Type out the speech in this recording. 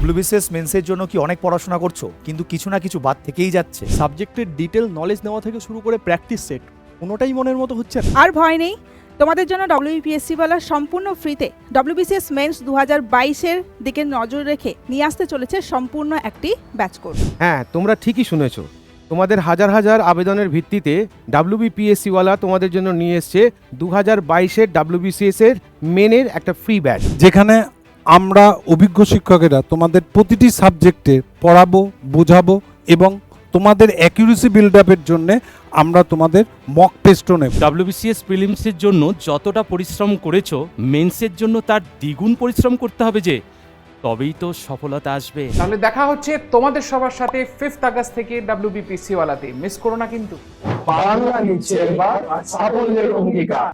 WBCS মেন্সের জন্য কি অনেক পড়াশোনা করছো কিন্তু কিছু না কিছু বাদ থেকেই যাচ্ছে? সাবজেক্টের ডিটেল নলেজ নেওয়া থেকে শুরু করে প্র্যাকটিস সেট কোনোটাই মনের মতো হচ্ছে না। আর ভয় নেই, তোমাদের জন্য WBPSC Wallah সম্পূর্ণ ফ্রিতে WBCS মেন্স 2022-এর দিকে নজর রেখে নিয়ে আসতে চলেছে সম্পূর্ণ একটি ব্যাচ কোর্স। হ্যাঁ, তোমরা ঠিকই শুনেছো। তোমাদের হাজার হাজার আবেদনের ভিত্তিতে WBPSC Wallah তোমাদের জন্য নিয়ে এসছে 2022-এর WBCS এর মেনের একটা ফ্রি ব্যাচ, যেখানে আমরা অভিজ্ঞ শিক্ষকেরা তোমাদের প্রতিটি সাবজেক্টে পড়াবো, বোঝাবো এবং তোমাদের অ্যাকিউরেসি বিল্ড আপের জন্য আমরা তোমাদের মক টেস্টও নেব। WBCS প্রিলিমসের জন্য যতটা পরিশ্রম করেছো মেন্সের জন্য তার দ্বিগুণ পরিশ্রম করতে হবে, যে তবেই তো সফলতা আসবে। তাহলে দেখা হচ্ছে তোমাদের সবার সাথে 5 আগস্ট থেকে WBPSC Wallahতে। মিস করো না কিন্তু। বাংলা নিচ্ছে এবার সাফল্যের অঙ্গীকার।